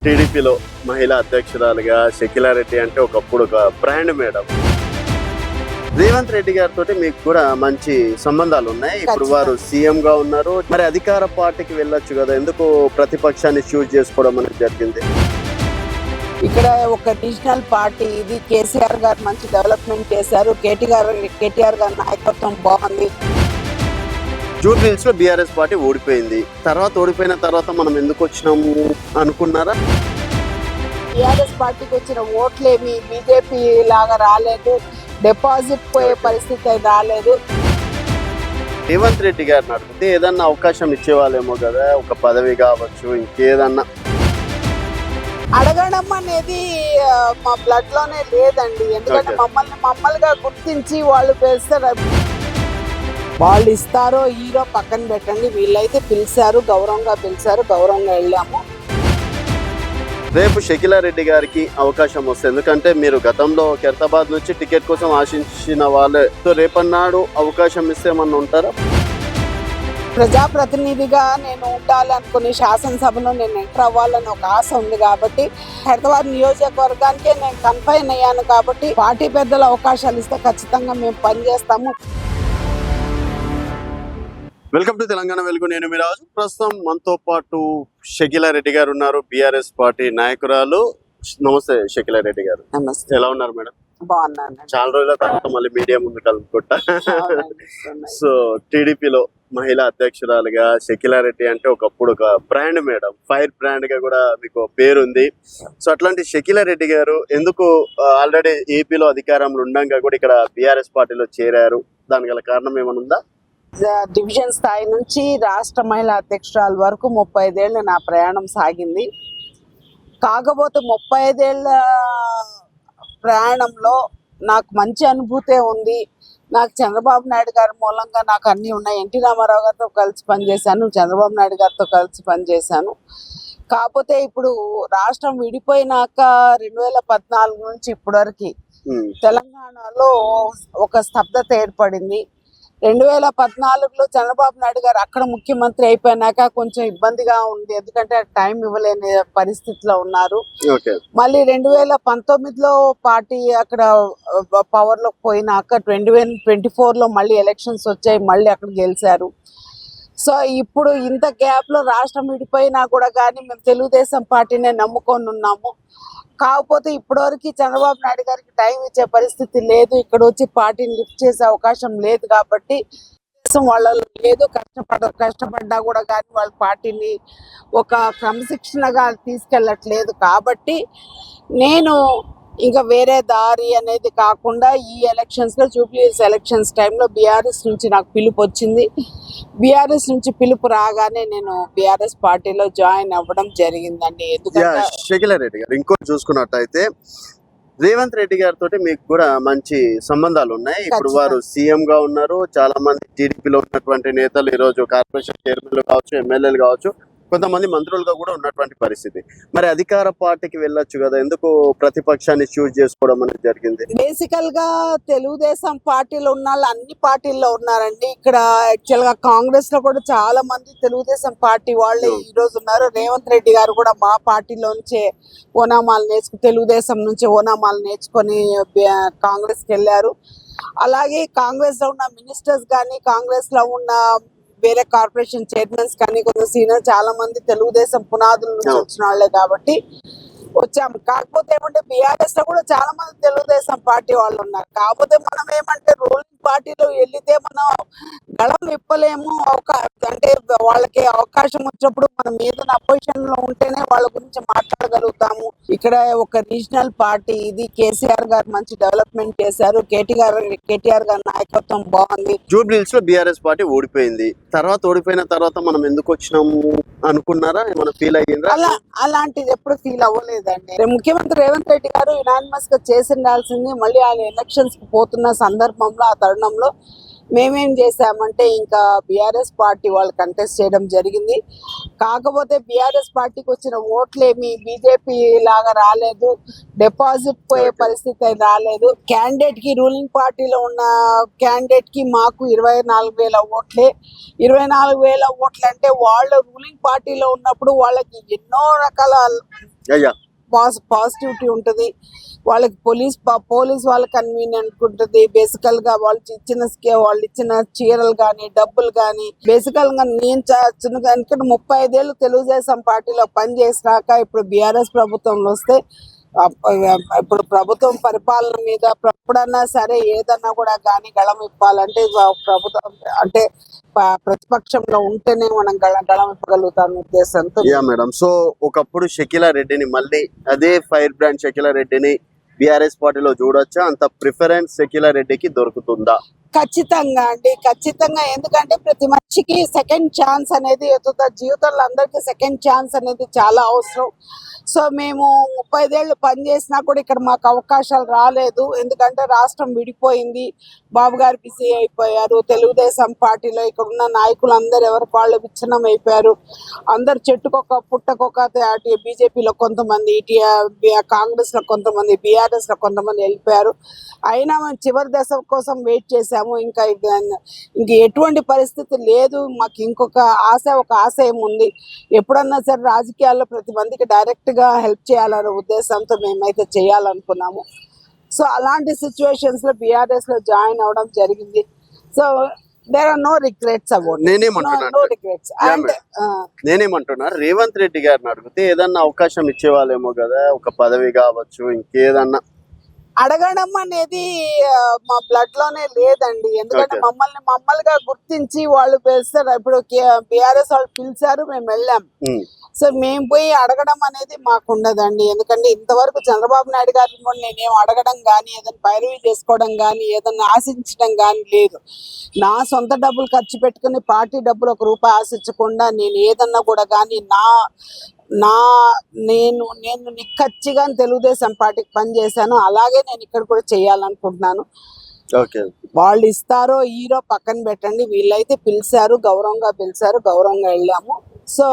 టీడీపీలో మహిళా అధ్యక్షురాలుగా షకీలారెడ్డి అంటే ఒకప్పుడు ఒక బ్రాండ్ మేడం. రేవంత్ రెడ్డి గారితో మీకు కూడా మంచి సంబంధాలు ఉన్నాయి. ఇప్పుడు వారు సీఎం గా ఉన్నారు. మరి అధికార పార్టీకి వెళ్ళొచ్చు కదా, ఎందుకు ప్రతిపక్షాన్ని చూజ్ చేసుకోవడం అనేది జరిగింది? ఇక్కడ ఒక రీజనల్ పార్టీ ఇది. కేసీఆర్ గారు మంచి డెవలప్మెంట్ చేశారు. కేటీఆర్ గారి నాయకత్వం బాగుంది. జూబ్లీహిల్స్ లో బీఆర్ఎస్ పార్టీ ఓడిపోయింది. ఓడిపోయిన తర్వాత మనం ఎందుకు వచ్చినాము అనుకున్నారా? బీఆర్ఎస్ పార్టీకి వచ్చిన ఓట్లేమి బీజేపీ లాగా రాలేదు. డిపాజిట్ పోయే పరిస్థితి రాలేదు. రేవంత్ రెడ్డి గారిని అడిగితే ఏదన్నా అవకాశం ఇచ్చేవాళ్ళేమో కదా, ఒక పదవి కావచ్చు, ఇంకేదన్నా. అడగడం అనేది మా బ్లడ్ లోనే లేదండి. ఎందుకంటే మమ్మల్నిగా గుర్తించి వాళ్ళు వేస్తారు. వాళ్ళు ఇస్తారో హీరో పక్కన పెట్టండి. వీళ్ళైతే పిలిచారు, గౌరవంగా పిలిచారు, గౌరవంగా వెళ్ళాము. రేపు షకీలారెడ్డి గారికి అవకాశం వస్తుంది, ఎందుకంటే మీరు గతంలో ఖైరతాబాద్ నుంచి టికెట్ కోసం ఆశించిన వాళ్ళే. సో రేపన్నాడు అవకాశం ఇస్తే ఏమన్నా ఉంటారా? ప్రజాప్రతినిధిగా నేను ఉండాలనుకుని శాసనసభలో నేను ఎంటర్ అవ్వాలని ఒక ఆశ ఉంది కాబట్టి హైదరాబాద్ నియోజకవర్గానికే నేను కన్ఫైన్ అయ్యాను కాబట్టి పార్టీ పెద్దల అవకాశాలు ఇస్తే ఖచ్చితంగా మేము పనిచేస్తాము. వెల్కమ్ టు తెలంగాణ వెలుగు. నేను మీ రాజు. ప్రస్తుతం మనతో పాటు షకీలారెడ్డి గారు ఉన్నారు, బీఆర్ఎస్ పార్టీ నాయకురాలు. నమస్తే షకీలారెడ్డి గారు. నమస్తే. ఎలా ఉన్నారు మేడం? బాగున్నాను. చాలా రోజుల తర్వాత మళ్ళీ మీడియా ముందు కలుపుకుంటా. సో టీడీపీలో మహిళా అధ్యక్షురాలుగా షకీలారెడ్డి అంటే ఒకప్పుడు ఒక బ్రాండ్ మేడం, ఫైర్ బ్రాండ్ గా కూడా మీకు పేరుంది. సో అట్లాంటి షకీలారెడ్డి గారు ఎందుకు ఆల్రెడీ ఏపీలో అధికారంలో ఉండగా కూడా ఇక్కడ బీఆర్ఎస్ పార్టీలో చేరారు? దాని గల కారణం ఏమైనా ఉందా? డివిజన్ స్థాయి నుంచి రాష్ట్ర మహిళా అధ్యక్షురాల వరకు 35 ఏళ్ళు నా ప్రయాణం సాగింది. కాకపోతే 35 ఏళ్ళ ప్రయాణంలో నాకు మంచి అనుభూతే ఉంది. నాకు చంద్రబాబు నాయుడు గారి మూలంగా నాకు అన్నీ ఉన్నాయి. ఎన్టీ రామారావు గారితో కలిసి పనిచేశాను, చంద్రబాబు నాయుడు గారితో కలిసి పనిచేశాను. కాకపోతే ఇప్పుడు రాష్ట్రం విడిపోయినాక 2014 నుంచి ఇప్పటివరకు తెలంగాణలో ఒక స్తబ్దత ఏర్పడింది. 2014లో చంద్రబాబు నాయుడు గారు అక్కడ ముఖ్యమంత్రి అయిపోయినాక కొంచెం ఇబ్బందిగా ఉంది, ఎందుకంటే టైం ఇవ్వలేని పరిస్థితిలో ఉన్నారు. మళ్ళీ 2019లో పార్టీ అక్కడ పవర్ లోకి పోయినాక 2024లో మళ్ళీ ఎలక్షన్స్ వచ్చాయి, మళ్ళీ అక్కడ గెలిచారు. సో ఇప్పుడు ఇంత గ్యాప్ లో రాష్ట్రం విడిపోయినా కూడా కానీ మేము తెలుగుదేశం పార్టీనే నమ్ముకొని ఉన్నాము. కాకపోతే ఇప్పటివరకు చంద్రబాబు నాయుడు గారికి టైం ఇచ్చే పరిస్థితి లేదు. ఇక్కడ వచ్చి పార్టీని లిఫ్ట్ చేసే అవకాశం లేదు కాబట్టి వాళ్ళలో లేదు. కష్టపడ్డా కూడా కానీ వాళ్ళ పార్టీని ఒక క్రమశిక్షణగా తీసుకెళ్ళట్లేదు. కాబట్టి నేను ఇంకా వేరే దారి అనేది కాకుండా ఈ ఎలక్షన్స్ లో జూబ్లీహిల్స్ ఎలక్షన్స్ టైంలో బీఆర్ఎస్ నుంచి నాకు పిలుపు వచ్చింది. బీఆర్ఎస్ నుంచి పిలుపు రాగానే నేను బీఆర్ఎస్ పార్టీలో జాయిన్ అవ్వడం జరిగిందండి. ఎందుకంటే షకీలారెడ్డి గారు ఇంకోటి చూసుకున్నట్టయితే రేవంత్ రెడ్డి గారితో మీకు కూడా మంచి సంబంధాలు ఉన్నాయి. ఇప్పుడు వారు సీఎం గా ఉన్నారు. చాలా మంది టీడీపీలో ఉన్నటువంటి నేతలు ఈ రోజు కార్పొరేషన్ చైర్మన్లు కావచ్చు, ఎమ్మెల్యేలు కావచ్చు, కొంతమంది మంత్రులుగా కూడా ఉన్నటువంటి పరిస్థితి. మరి అధికార పార్టీకి వెళ్ళొచ్చు కదా, ఎందుకు ప్రతిపక్షాన్ని చూజ్ చేసుకోవడం అనేది జరిగింది? బేసికల్ గా తెలుగుదేశం పార్టీలో ఉన్న వాళ్ళు అన్ని పార్టీల్లో ఉన్నారండి. ఇక్కడ యాక్చువల్ గా కాంగ్రెస్ లో కూడా చాలా మంది తెలుగుదేశం పార్టీ వాళ్ళే ఈ రోజు ఉన్నారు. రేవంత్ రెడ్డి గారు కూడా మా పార్టీలోంచే తెలుగుదేశం నుంచి ఓనామాలు నేర్చుకొని కాంగ్రెస్ కి వెళ్ళారు. అలాగే కాంగ్రెస్ లో ఉన్న మినిస్టర్స్ కానీ, కాంగ్రెస్ లో ఉన్న వేరే కార్పొరేషన్ చైర్మన్స్ కానీ కొంత సీనియర్ చాలా మంది తెలుగుదేశం పునాదుల నుంచి వచ్చిన వాళ్ళే కాబట్టి వచ్చాము. కాకపోతే ఏమంటే బీఆర్ఎస్ లో కూడా చాలా మంది తెలుగుదేశం పార్టీ వాళ్ళు ఉన్నారు. కాకపోతే మనం ఏమంటే రూలింగ్ పార్టీలో వెళ్తే మనం గళం విప్పలేము. అంటే వాళ్ళకి అవకాశం వచ్చినప్పుడు మనం ఏదైనా అపోజిషన్ లో ఉంటేనే వాళ్ళ గురించి మాట్లాడగలుగుతాము. ఇక్కడ ఒక రీజనల్ పార్టీ ఇది. కేసీఆర్ గారు మంచి డెవలప్మెంట్ చేశారు. కేటీఆర్ గారి నాయకత్వం బాగుంది. జూబ్లీహిల్స్ లో బీఆర్ఎస్ పార్టీ ఓడిపోయింది. ఓడిపోయిన తర్వాత మనం ఎందుకు వచ్చినాము అనుకున్నారా? ఏమైనా ఫీల్ అయ్యిందా? అలాంటిది ఎప్పుడు ఫీల్ అవ్వలేదండి. ముఖ్యమంత్రి రేవంత్ రెడ్డి గారు యునానిమస్ గా చేసి ఉండాల్సింది. మళ్ళీ ఆయన ఎలక్షన్స్ కి పోతున్న సందర్భంలో ఆ తరుణంలో మేమేం చేసామంటే ఇంకా బీఆర్ఎస్ పార్టీ వాళ్ళు కంటెస్ట్ చేయడం జరిగింది. కాకపోతే బీఆర్ఎస్ పార్టీకి వచ్చిన ఓట్లేమి బీజేపీ లాగా రాలేదు. డిపాజిట్ పోయే పరిస్థితి రాలేదు. క్యాండిడేట్ కి, రూలింగ్ పార్టీలో ఉన్న క్యాండిడేట్ కి మాకు 24,000 ఓట్లే. 24,000 ఓట్లు అంటే వాళ్ళు రూలింగ్ పార్టీలో ఉన్నప్పుడు వాళ్ళకి ఎన్నో రకాల అయ్యా పాజిటివిటీ ఉంటుంది. వాళ్ళకి పోలీస్ వాళ్ళకి కన్వీనియంట్ ఉంటుంది. బేసికల్ గా వాళ్ళు ఇచ్చిన చీరలు కానీ డబ్బులు కానీ బేసికల్ గా నేను ఎందుకంటే 35 ఏళ్ళు తెలుగుదేశం పార్టీలో పనిచేసినాక ఇప్పుడు బీఆర్ఎస్ ప్రభుత్వంలో వస్తే ఇప్పుడు ప్రభుత్వం పరిపాలన మీద ఎప్పుడన్నా సరే ఏదన్నా కూడా కానీ గళం ఇప్పాలంటే ప్రభుత్వం అంటే ప్రతిపక్షంలో ఉంటేనే మనం గళం ఇప్పగలుగుతాం ఉద్దేశంతో. యా మేడం, సో ఒకప్పుడు షకీలా రెడ్డిని మళ్ళీ అదే ఫైర్ బ్రాండ్ షకీలా రెడ్డిని బీఆర్ఎస్ పార్టీలో చూడొచ్చా? అంత ప్రిఫరెన్స్ షకీలా రెడ్డికి దొరుకుతుందా? ఖచ్చితంగా అండి, ఖచ్చితంగా. ఎందుకంటే ప్రతి మనిషికి సెకండ్ ఛాన్స్ అనేది జీవితంలో అందరికీ సెకండ్ ఛాన్స్ అనేది చాలా అవసరం. సో మేము 35 ఏళ్ళు పనిచేసినా కూడా ఇక్కడ మాకు అవకాశాలు రాలేదు. ఎందుకంటే రాష్ట్రం విడిపోయింది, బాబు గారు బిజీ అయిపోయారు. తెలుగుదేశం పార్టీలో ఇక్కడ ఉన్న నాయకులు అందరు ఎవరికి వాళ్ళు విచ్ఛిన్నం అయిపోయారు. అందరు చెట్టుకొక పుట్టకొక అటు బీజేపీలో కొంతమంది, కాంగ్రెస్ లో కొంతమంది, బీఆర్ఎస్ లో కొంతమంది వెళ్ళిపోయారు. అయినా మేము చివరి దశ కోసం వెయిట్ చేసాము. ఇంకా ఎటువంటి పరిస్థితి లేదు. మాకు ఇంకొక ఆశయం ఉంది. ఎప్పుడన్నా సరే రాజకీయాల్లో ప్రతి మందికి డైరెక్ట్ గా హెల్ప్ చేయాలనే ఉద్దేశంతో మేమైతే చేయాలనుకున్నాము. సో అలాంటి సిచ్యువేషన్స్ లో బీఆర్ఎస్ లో జాయిన్ అవడం జరిగింది. So there are no regrets about no regrets. And నేనేమంటున్నా, రేవంత్ రెడ్డి గారిని అడిగితే ఏదన్నా అవకాశం ఇచ్చేవాళ్ళేమో కదా, ఒక పదవి కావచ్చు ఇంకేదన్నా. అడగడం అనేది మా బ్లడ్ లోనే లేదండి. ఎందుకంటే మమ్మల్నిగా గుర్తించి వాళ్ళు పిలుస్తారు. ఇప్పుడు బీఆర్ఎస్ వాళ్ళు పిలిచారు, మేము వెళ్ళాం. సో మేము పోయి అడగడం అనేది మాకు ఉండదండి. ఎందుకంటే ఇంతవరకు చంద్రబాబు నాయుడు గారిని కూడా నేనేం అడగడం కానీ, ఏదైనా పైరవీ చేసుకోవడం కానీ, ఏదైనా ఆశించడం కానీ లేదు. నా సొంత డబ్బులు ఖర్చు పెట్టుకుని పార్టీ డబ్బులు ₹1 ఆశించకుండా నేను ఏదన్నా కూడా కానీ నేను నిక్కచ్చిగా తెలుగుదేశం పార్టీకి పనిచేశాను. అలాగే నేను ఇక్కడ కూడా చేయాలనుకుంటున్నాను. వాళ్ళు ఇస్తారో ఈరో పక్కన పెట్టండి, వీళ్ళైతే పిలిచారు, గౌరవంగా పిలిచారు, గౌరవంగా వెళ్ళాము. సో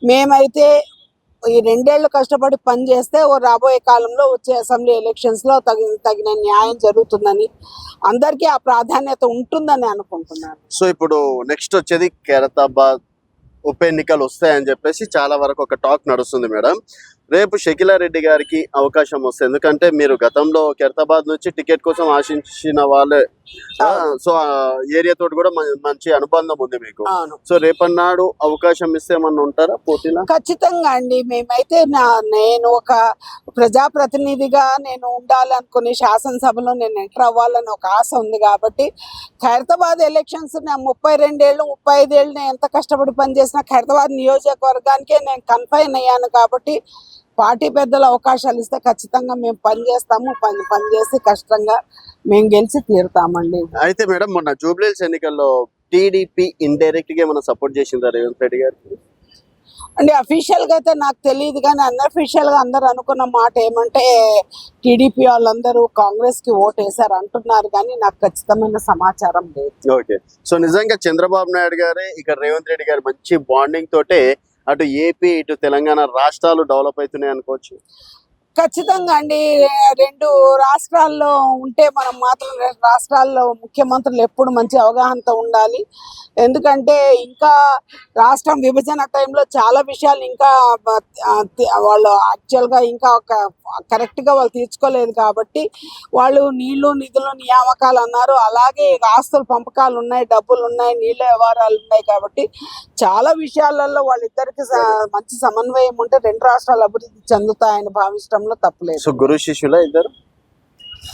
మేమైతే ఈ 2 ఏళ్ళు కష్టపడి పని చేస్తే రాబోయే కాలంలో వచ్చే అసెంబ్లీ ఎలక్షన్స్ లో తగిన న్యాయం జరుగుతుందని, అందరికీ ఆ ప్రాధాన్యత ఉంటుందని అనుకుంటున్నాను. సో ఇప్పుడు నెక్స్ట్ వచ్చేది ఖైరతాబాద్ ఉప ఎన్నికలు వస్తాయని చెప్పేసి చాలా వరకు ఒక టాక్ నడుస్తుంది మేడం. రేపు షకీలా రెడ్డి గారికి అవకాశం వస్తుంది, ఎందుకంటే మీరు గతంలో ఖైరతాబాద్ నుంచి టికెట్ కోసం ఆశించిన వాళ్ళే. సో ఆ ఏరియా తోటి కూడా మంచి అనుబంధం ఉంది మీకు. సో రేపన్నాడు అవకాశం ఇస్తే ఏమన్నా ఉంటారా పోటీలో? ఖచ్చితంగా అండి. మేమైతే నేను ఒక ప్రజాప్రతినిధిగా నేను ఉండాలనుకుని శాసనసభలో నేను ఎంటర్ అవ్వాలని ఒక ఆశ ఉంది. కాబట్టి ఖైరతాబాద్ ఎలక్షన్స్ 32 ఏళ్ళు 35 ఏళ్ళు నేను ఎంత కష్టపడి పనిచేసినా ఖైరతాబాద్ నియోజకవర్గానికే నేను కన్ఫైన్ అయ్యాను. కాబట్టి పార్టీ పెద్దలు అవకాశాలు ఇస్తే ఖచ్చితంగా మేము పనిచేస్తాము. పనిచేసి కష్టంగా మేము గెలిచి తీరుతామండి. అయితే మేడం, మొన్న జూబ్లీహిల్స్ ఎన్నికల్లో టీడీపీ ఇండైరెక్ట్ గా ఏమైనా సపోర్ట్ చేసిందా రేవంత్ రెడ్డి గారికి? అంటే అఫీషియల్ గా అయితే నాకు తెలియదు, కానీ అన్అఫీషియల్ గా అందరు అనుకున్న మాట ఏమంటే టీడీపీ వాళ్ళందరూ కాంగ్రెస్ కి ఓటు వేశారు అంటున్నారు, కానీ నాకు ఖచ్చితమైన సమాచారం లేదు. ఓకే, సో నిజంగా చంద్రబాబు నాయుడు గారే ఇక్కడ రేవంత్ రెడ్డి గారు మంచి బాండింగ్ తోటే అటు ఏపీ ఇటు తెలంగాణ రాష్ట్రాలు డెవలప్ అవుతున్నాయి అనుకోవచ్చు. ఖచ్చితంగా అండి. 2 రాష్ట్రాల్లో ఉంటే మనం మాత్రం 2 రాష్ట్రాల్లో ముఖ్యమంత్రులు ఎప్పుడు మంచి అవగాహనతో ఉండాలి. ఎందుకంటే ఇంకా రాష్ట్రం విభజన టైంలో చాలా విషయాలు ఇంకా వాళ్ళు యాక్చువల్గా ఇంకా కరెక్ట్గా వాళ్ళు తీర్చుకోలేదు. కాబట్టి వాళ్ళు నీళ్లు నిధులు నియామకాలు అన్నారు, అలాగే ఆస్తుల పంపకాలు ఉన్నాయి, డబ్బులు ఉన్నాయి, నీళ్ళ వ్యవహారాలు ఉన్నాయి. కాబట్టి చాలా విషయాలలో వాళ్ళిద్దరికి మంచి సమన్వయం ఉంటే 2 రాష్ట్రాలు అభివృద్ధి చెందుతాయని భావించడంలో తప్పులేదు. సో గురు శిష్యుల ఇద్దరు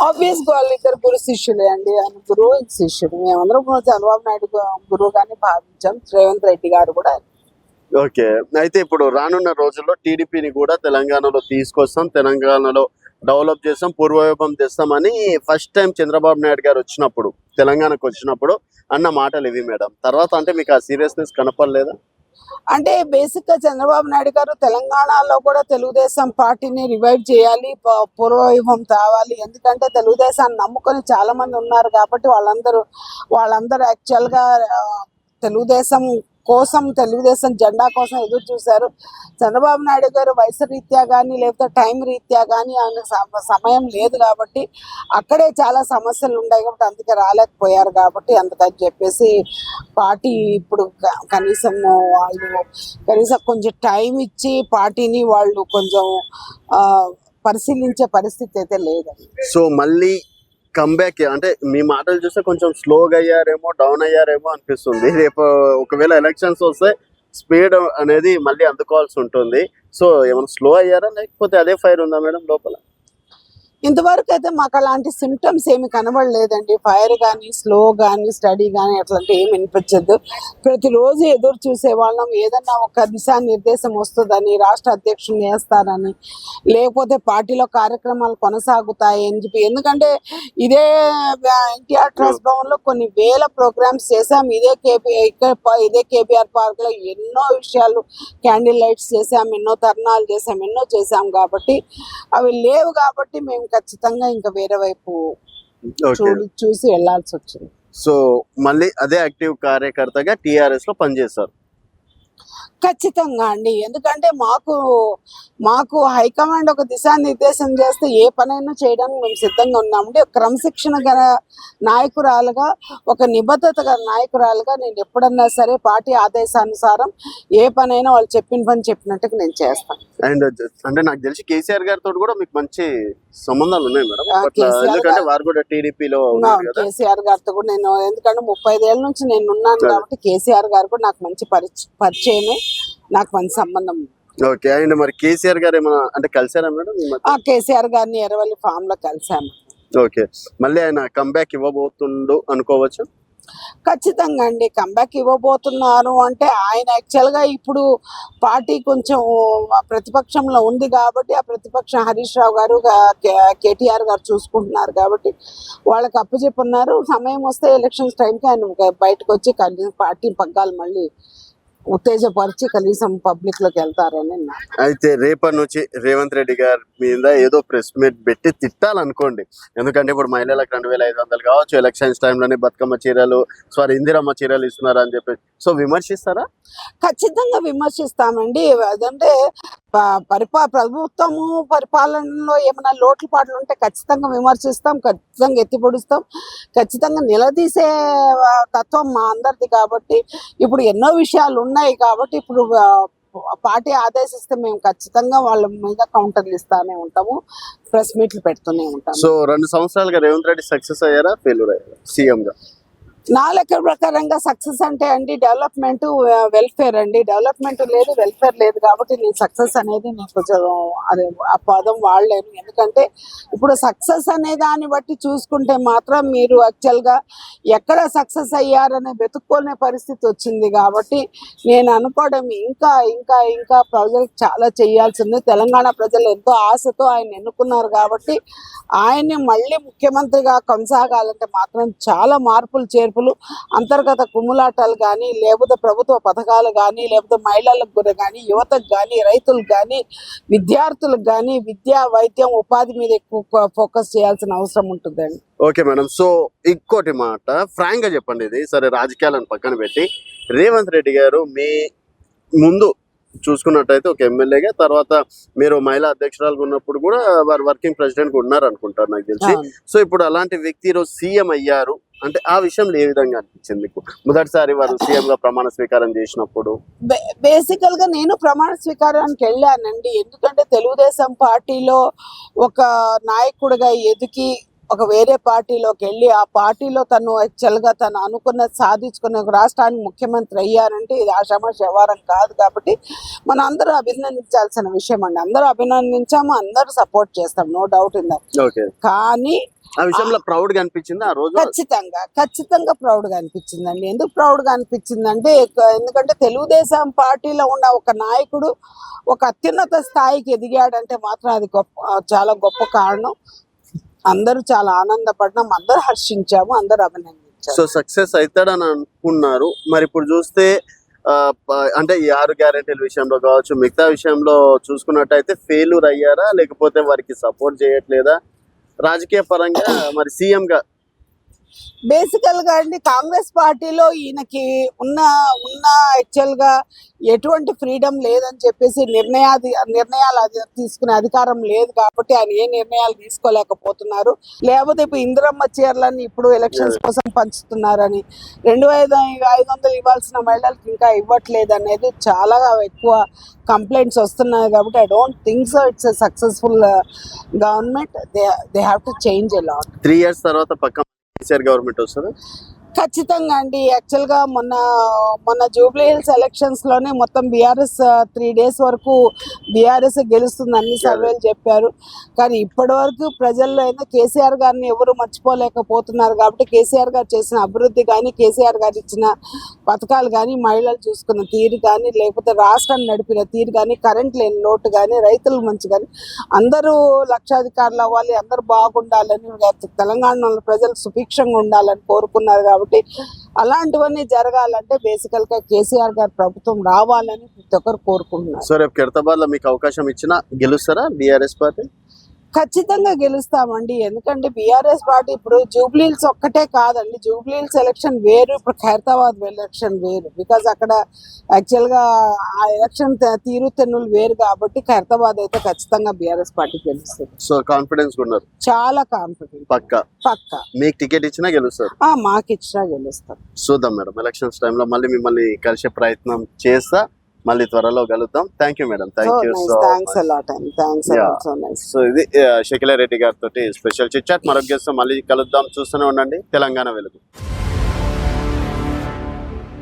ఆబ్వియస్ గా వాళ్ళిద్దరు గురు శిష్యులే అండి. ఆయన గురువు శిష్యుడు. మేమందరం చంద్రబాబు నాయుడు గురువుగానే భావించాం, రేవంత్ రెడ్డి గారు కూడా. ఓకే, అయితే ఇప్పుడు రానున్న రోజుల్లో టీడీపీని కూడా తెలంగాణలో తీసుకొస్తాం, తెలంగాణలో డెవలప్ చేస్తాం, పూర్వవైభవం తెస్తామని ఫస్ట్ టైం చంద్రబాబు నాయుడు గారు వచ్చినప్పుడు తెలంగాణకు వచ్చినప్పుడు అన్న మాటలు ఇవి మేడం. తర్వాత అంటే మీకు ఆ సీరియస్నెస్ కనపడలేదా? అంటే బేసిక్ గా చంద్రబాబు నాయుడు గారు తెలంగాణలో కూడా తెలుగుదేశం పార్టీని రివైవ్ చేయాలి, పూర్వవైభవం తేవాలి. ఎందుకంటే తెలుగుదేశాన్ని నమ్ముకొని చాలా మంది ఉన్నారు. కాబట్టి వాళ్ళందరూ యాక్చువల్ గా తెలుగుదేశం కోసం తెలుగుదేశం జెండా కోసం ఎదురు చూశారు. చంద్రబాబు నాయుడు గారు వయసు రీత్యా కానీ లేకపోతే టైం రీత్యా కానీ ఆయన సమయం లేదు కాబట్టి అక్కడే చాలా సమస్యలు ఉన్నాయి కాబట్టి అందుకే రాలేకపోయారు కాబట్టి అందుకని చెప్పేసి పార్టీ ఇప్పుడు కనీసం కొంచెం టైం ఇచ్చి పార్టీని వాళ్ళు కొంచెం పరిశీలించే పరిస్థితి అయితే లేదండి. సో మళ్ళీ కంబ్యాక్ అంటే మీ మాటలు చూస్తే కొంచెం స్లోగా అయ్యారేమో, డౌన్ అయ్యారేమో అనిపిస్తుంది. రేపు ఒకవేళ ఎలక్షన్స్ వస్తే స్పీడ్ అనేది మళ్ళీ అందుకోవాల్సి ఉంటుంది. సో ఏమైనా స్లో అయ్యారా లేకపోతే అదే ఫైర్ ఉందా మేడం లోపల? ఇంతవరకు అయితే మాకు అలాంటి సిమ్టమ్స్ ఏమి కనబడలేదండి. ఫైర్ కానీ స్లో కానీ స్టడీ కానీ అట్లాంటి ఏమి వినిపించద్దు. ప్రతిరోజు ఎదురు చూసే వాళ్ళం ఏదన్నా ఒక దిశానిర్దేశం వస్తుందని, రాష్ట్ర అధ్యక్షుని వేస్తారని, లేకపోతే పార్టీలో కార్యక్రమాలు కొనసాగుతాయని చెప్పి. ఎందుకంటే ఇదే ఎన్టీఆర్ ట్రస్ట్ భవన్ లో కొన్ని వేల ప్రోగ్రామ్స్ చేసాం. ఇదే కేబిఆర్ పార్క్ లో ఎన్నో విషయాలు, క్యాండిల్ లైట్స్ చేసాం, ఎన్నో ధర్నాలు చేసాం, ఎన్నో చేసాం. కాబట్టి అవి లేవు కాబట్టి మేము ఖచ్చితంగా ఇంకా వేరే వైపు చూసి వెళ్లాల్సి వచ్చింది. సో మళ్ళీ అదే యాక్టివ్ కార్యకర్తగా టిఆర్ఎస్ లో పనిచేస్తారు ఖచ్చితంగా అండి. ఎందుకంటే మాకు హైకమాండ్ ఒక దిశానిర్దేశం చేస్తే ఏ పనైనా చేయడానికి మేము సిద్ధంగా ఉన్నామండి. క్రమశిక్షణ గల నాయకురాలుగా, ఒక నిబద్ధత గల నాయకురాలుగా నేను ఎప్పుడన్నా సరే పార్టీ ఆదేశానుసారం ఏ పనైనా వాళ్ళు చెప్పిన పని చెప్పినట్టుగా నేను చేస్తాను. అండ్ అంటే నాకు తెలిసి కేసీఆర్ గారితో కూడా మీకు మంచి సంబంధాలు ఉన్నాయి మేడం. ఎందుకంటే వారు కూడా టీడీపీలో కేసీఆర్ గారితో కూడా నేను, ఎందుకంటే 35 ఏళ్ళ నుంచి నేను ఉన్నాను కాబట్టి కేసీఆర్ గారు కూడా నాకు మంచి పరిచయమే, నాకు మంచి సంబంధం. ఓకే. అండ్ మరి కేసీఆర్ గారు ఏమైనా అంటే కలిసారా మేడం? కేసీఆర్ గారిని ఎర్రవల్లి ఫామ్ లో కలిసాము. ఓకే. మళ్ళీ ఆయన కంబ్యాక్ ఇవ్వబోతుండు అనుకోవచ్చు? ఖచ్చితంగా అండి, కంబ్యాక్ ఇవ్వబోతున్నారు. అంటే ఆయన యాక్చువల్ గా ఇప్పుడు పార్టీ కొంచెం ప్రతిపక్షంలో ఉంది కాబట్టి ఆ ప్రతిపక్షం హరీష్ రావు గారు, కేటీఆర్ గారు చూసుకుంటున్నారు కాబట్టి వాళ్ళకి అప్పచెప్పున్నారు. సమయం వస్తే ఎలక్షన్స్ టైంకి ఆయన బయటకు వచ్చి పార్టీ పగ్గాలు మళ్ళీ ఉత్తేజపరిచి కనీసం పబ్లిక్ లోకి వెళ్తారని. అయితే రేపటి నుంచి రేవంత్ రెడ్డి గారి మీద ఏదో ప్రెస్ మీట్ పెట్టి తిట్టాలనుకోండి. ఎందుకంటే ఇప్పుడు మహిళలకు 2500 కావచ్చు, ఎలక్షన్స్ టైంలోనే బతుకమ్మ చీరలు, ఇందిరమ్మ చీరలు ఇస్తున్నారు అని చెప్పి. సో విమర్శిస్తారా? ఖచ్చితంగా విమర్శిస్తామండి. అదంటే ప్రభుత్వము పరిపాలనలో ఏమైనా లోట్లు పాటలు ఉంటే ఖచ్చితంగా విమర్శిస్తాం, ఖచ్చితంగా ఎత్తిపొడుస్తాం, ఖచ్చితంగా నిలదీసే తత్వం మా అందరిది. కాబట్టి ఇప్పుడు ఎన్నో విషయాలు ఉన్నాయి కాబట్టి ఇప్పుడు పార్టీ ఆదేశిస్తే మేము ఖచ్చితంగా వాళ్ళ మీద కౌంటర్లు ఇస్తానే ఉంటాము, ప్రెస్ మీట్లు పెడుతూనే ఉంటాము. సో 2 సంవత్సరాలుగా రేవంత్ రెడ్డి సక్సెస్ అయ్యారా, ఫెయిల్యూర్ అయ్యారా సీఎం గా? నా లెక్క ప్రకారంగా సక్సెస్ అంటే అండి డెవలప్మెంట్, వెల్ఫేర్ అండి. డెవలప్మెంట్ లేదు, వెల్ఫేర్ లేదు కాబట్టి నేను సక్సెస్ అనేది నేను కొంచెం అదే ఆ పదం వాడలేను. ఎందుకంటే ఇప్పుడు సక్సెస్ అనే దాన్ని బట్టి చూసుకుంటే మాత్రం మీరు యాక్చువల్గా ఎక్కడ సక్సెస్ అయ్యారనే వెతుక్కునే పరిస్థితి వచ్చింది. కాబట్టి నేను అనుకోవడం ఇంకా ఇంకా ఇంకా ప్రజలకు చాలా చేయాల్సింది. తెలంగాణ ప్రజలు ఎంతో ఆశతో ఆయన ఎన్నుకున్నారు కాబట్టి ఆయన్ని మళ్ళీ ముఖ్యమంత్రిగా కొనసాగాలంటే మాత్రం చాలా మార్పులు చేర్పులు, అంతర్గత కుమ్ములాటాలు కానీ, లేకపోతే ప్రభుత్వ పథకాలు కానీ, లేకపోతే మహిళలకు కూడా కానీ, యువతకు కానీ, రైతులకు కానీ, విద్యార్థులకు కానీ విద్య, వైద్యం, ఉపాధి మీద ఎక్కువ ఫోకస్ చేయాల్సిన అవసరం ఉంటుందండి. Okay madam. సో ఇంకోటి మాట ఫ్రాంక్ గా చెప్పండి, ఇది సరే రాజకీయాలను పక్కన పెట్టి రేవంత్ రెడ్డి గారు మీ ముందు చూసుకున్నట్టయితే ఒక ఎమ్మెల్యేగా, తర్వాత మీరు మహిళా అధ్యక్షురాలుగా ఉన్నప్పుడు కూడా వారు వర్కింగ్ ప్రెసిడెంట్ గా ఉన్నారు అనుకుంటారు నాకు తెలిసి. సో ఇప్పుడు అలాంటి వ్యక్తి ఈరోజు సీఎం అయ్యారు అంటే ఆ విషయంలో ఏ విధంగా అనిపించింది మీకు? మొదటిసారి వారు సీఎం గా ప్రమాణ స్వీకారం చేసినప్పుడు. బేసికల్ గా నేను ప్రమాణ స్వీకారానికి వెళ్ళానండి. ఎందుకంటే తెలుగుదేశం పార్టీలో ఒక నాయకుడిగా ఎదిగి ఒక వేరే పార్టీలోకి వెళ్ళి ఆ పార్టీలో తను యాక్చువల్గా తను అనుకున్నది సాధించుకునే ఒక రాష్ట్రానికి ముఖ్యమంత్రి అయ్యారంటే ఇది ఆషామాషి వ్యవహారం కాదు. కాబట్టి మనం అందరూ అభినందించాల్సిన విషయం అండి. అందరూ అభినందించాము, అందరూ సపోర్ట్ చేస్తాం, నో డౌట్ ఇన్ దట్. కానీ ఆ విషయంలో ప్రౌడ్ గా అనిపించింది ఆ రోజు? ఖచ్చితంగా ప్రౌడ్ గా అనిపించిందండి. ఎందుకు ప్రౌడ్ గా అనిపించిందంటే ఎందుకంటే తెలుగుదేశం పార్టీలో ఉన్న ఒక నాయకుడు ఒక అత్యున్నత స్థాయికి ఎదిగాడంటే మాత్రం అది చాలా గొప్ప కారణం. అందరూ చాలా ఆనందపడ్డాం, అందరూ హర్షించాము, అందరూ అభినందించాము. సో సక్సెస్ అవుతాడని అనుకున్నారు. మరి ఇప్పుడు చూస్తే అంటే ఈ 6 గ్యారెంటీల విషయంలో కావచ్చు, మిగతా విషయంలో చూసుకున్నట్టయితే ఫెయిల్యూర్ అయ్యారా, లేకపోతే వారికి సపోర్ట్ చేయట్లేదా? రాజకీయ పరంగా మరి సీఎం గా బేసికల్ గా అండి కాంగ్రెస్ పార్టీలో ఈయనకి ఉన్న ఉన్న యాక్చువల్ గా ఎటువంటి ఫ్రీడమ్ లేదని చెప్పేసి నిర్ణయాలు తీసుకునే అధికారం లేదు కాబట్టి ఆయన ఏ నిర్ణయాలు తీసుకోలేకపోతున్నారు. లేకపోతే ఇప్పుడు ఇందిరమ్మ చీరలని ఇప్పుడు ఎలక్షన్స్ కోసం పంచుతున్నారని 2500 ఇవ్వాల్సిన మహిళలకు ఇంకా ఇవ్వట్లేదు అనేది చాలా ఎక్కువ కంప్లైంట్స్ వస్తున్నాయి. కాబట్టి I don't think so it's successful government. They have to change a lot. 3 years తర్వాత పక్క కేసీఆర్ గవర్నమెంట్ వస్తుంది. ఖచ్చితంగా అండి. యాక్చువల్ గా మొన్న జూబ్లీ హిల్స్ ఎలక్షన్స్ లోనే మొత్తం బీఆర్ఎస్ 3 days వరకు బీఆర్ఎస్ గెలుస్తుంది అన్ని సర్వేలు చెప్పారు. కానీ ఇప్పటి వరకు ప్రజల్లో అయితే కేసీఆర్ గారిని ఎవరు మర్చిపోలేకపోతున్నారు. కాబట్టి కేసీఆర్ గారు చేసిన అభివృద్ధి కానీ, కేసీఆర్ గారు ఇచ్చిన పథకాలు కానీ, మహిళలు చూసుకున్న తీరు కానీ, లేకపోతే రాష్ట్రాన్ని నడిపిన తీరు కానీ, కరెంట్ లేని లోటు కానీ, రైతులు మంచి కానీ, అందరూ లక్షాధికారులు అవ్వాలి, అందరూ బాగుండాలని, తెలంగాణలో ప్రజలు సుభిక్షంగా ఉండాలని కోరుకున్నారు. కాబట్టి అలాంటివన్నీ జరగాలంటే బేసికల్ గా కేసీఆర్ గారి ప్రభుత్వం రావాలని ప్రతి ఒక్కరు కోరుకుంటున్నారు. సో రేపు ఖైరతాబాద్ లో మీకు అవకాశం ఇచ్చినా గెలుస్తారా బీఆర్ఎస్ పార్టీ? ఖచ్చితంగా గెలుస్తామండి. ఎందుకంటే బీఆర్ఎస్ పార్టీ ఇప్పుడు జూబ్లీహిల్స్ ఒక్కటే కాదండి, జూబ్లీహిల్స్ ఎలక్షన్ వేరు, ఇప్పుడు ఖైరతాబాద్ ఎలక్షన్ వేరు. బికాజ్ అక్కడ యాక్చువల్ గా ఆ ఎలక్షన్ తీరు తెన్నులు వేరు కాబట్టి ఖైరతాబాద్ అయితే ఖచ్చితంగా బీఆర్ఎస్ పార్టీ గెలుస్తుంది. సో కాన్ఫిడెన్స్ ఉన్నారు? చాలా కాన్ఫిడెంట్. పక్కా మీకు టికెట్ ఇచ్చినా గెలుస్తారు? మాకు ఇచ్చినా గెలుస్తారు. చూద్దాం మేడం, ఎలక్షన్స్ టైంలో మళ్ళీ మిమ్మల్ని కలిసే ప్రయత్నం చేస్తా. మళ్ళీ త్వరలో కలుద్దాం. Thank you madam. Thank you so much. So ఇది షకీలా రెడ్డి గారితో స్పెషల్ చిట్ చాట్. మరొక గెస్ట్ మళ్ళీ కలుద్దాం. చూస్తూనే ఉండండి తెలంగాణ వెలుగు.